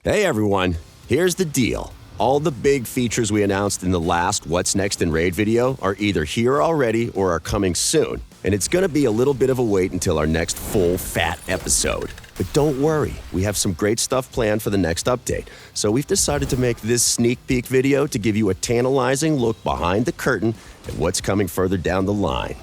Hey everyone, here's the deal. All the big features we announced in the last What's Next in Raid video are either here already or are coming soon, and it's gonna be a little bit of a wait until our next full fat episode. But don't worry, we have some great stuff planned for the next update, so we've decided to make this sneak peek video to give you a tantalizing look behind the curtain at what's coming further down the line.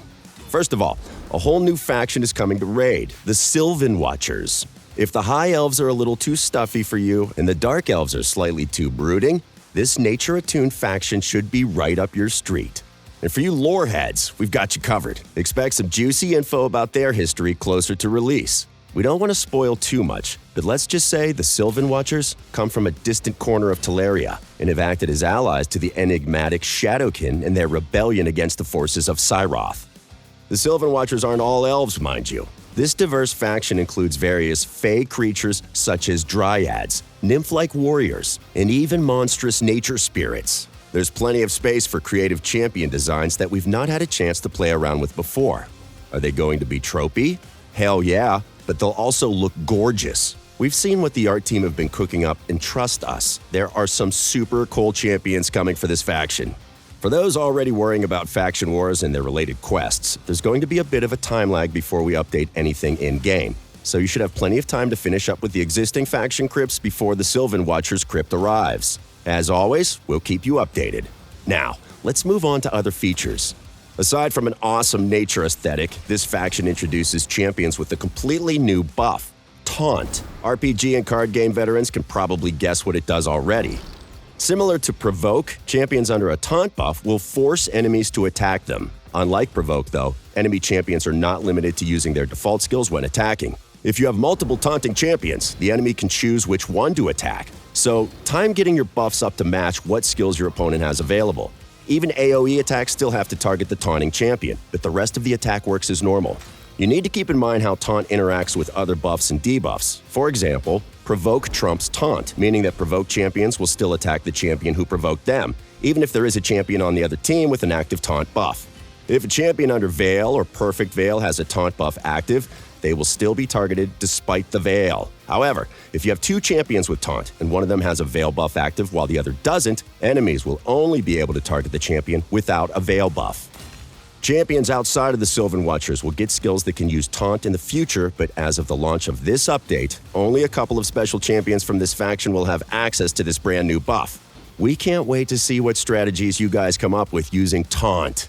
First of all, a whole new faction is coming to Raid, the Sylvan Watchers. If the High Elves are a little too stuffy for you and the Dark Elves are slightly too brooding, this nature-attuned faction should be right up your street. And for you lore heads, we've got you covered. Expect some juicy info about their history closer to release. We don't want to spoil too much, but let's just say the Sylvan Watchers come from a distant corner of Teleria and have acted as allies to the enigmatic Shadowkin in their rebellion against the forces of Cyroth. The Sylvan Watchers aren't all elves, mind you. This diverse faction includes various fey creatures such as dryads, nymph-like warriors, and even monstrous nature spirits. There's plenty of space for creative champion designs that we've not had a chance to play around with before. Are they going to be tropey? Hell yeah, but they'll also look gorgeous. We've seen what the art team have been cooking up, and trust us, there are some super cool champions coming for this faction. For those already worrying about faction wars and their related quests, there's going to be a bit of a time lag before we update anything in-game, so you should have plenty of time to finish up with the existing faction crypts before the Sylvan Watchers crypt arrives. As always, we'll keep you updated. Now, let's move on to other features. Aside from an awesome nature aesthetic, this faction introduces champions with a completely new buff, Taunt. RPG and card game veterans can probably guess what it does already. Similar to Provoke, champions under a Taunt buff will force enemies to attack them. Unlike Provoke, though, enemy champions are not limited to using their default skills when attacking. If you have multiple taunting champions, the enemy can choose which one to attack. So, time getting your buffs up to match what skills your opponent has available. Even AoE attacks still have to target the taunting champion, but the rest of the attack works as normal. You need to keep in mind how Taunt interacts with other buffs and debuffs. For example, Provoke trumps Taunt, meaning that Provoke champions will still attack the champion who provoked them, even if there is a champion on the other team with an active Taunt buff. If a champion under Veil or Perfect Veil has a Taunt buff active, they will still be targeted despite the Veil. However, if you have two champions with Taunt and one of them has a Veil buff active while the other doesn't, enemies will only be able to target the champion without a Veil buff. Champions outside of the Sylvan Watchers will get skills that can use Taunt in the future, but as of the launch of this update, only a couple of special champions from this faction will have access to this brand new buff. We can't wait to see what strategies you guys come up with using Taunt.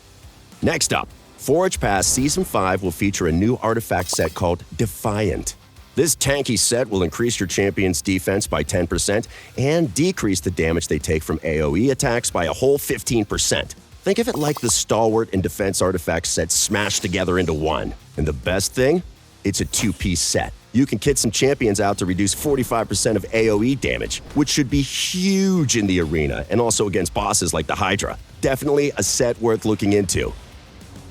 Next up, Forge Pass Season 5 will feature a new artifact set called Defiant. This tanky set will increase your champion's defense by 10% and decrease the damage they take from AoE attacks by a whole 15%. Think of it like the Stalwart and Defense artifact sets smashed together into one. And the best thing? It's a two-piece set. You can kit some champions out to reduce 45% of AoE damage, which should be huge in the arena and also against bosses like the Hydra. Definitely a set worth looking into.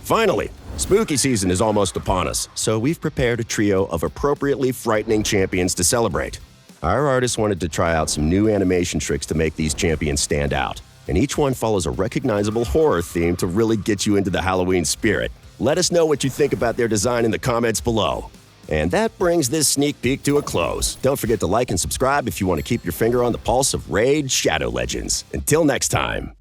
Finally, spooky season is almost upon us, so we've prepared a trio of appropriately frightening champions to celebrate. Our artists wanted to try out some new animation tricks to make these champions stand out, and each one follows a recognizable horror theme to really get you into the Halloween spirit. Let us know what you think about their design in the comments below. And that brings this sneak peek to a close. Don't forget to like and subscribe if you want to keep your finger on the pulse of Raid Shadow Legends. Until next time.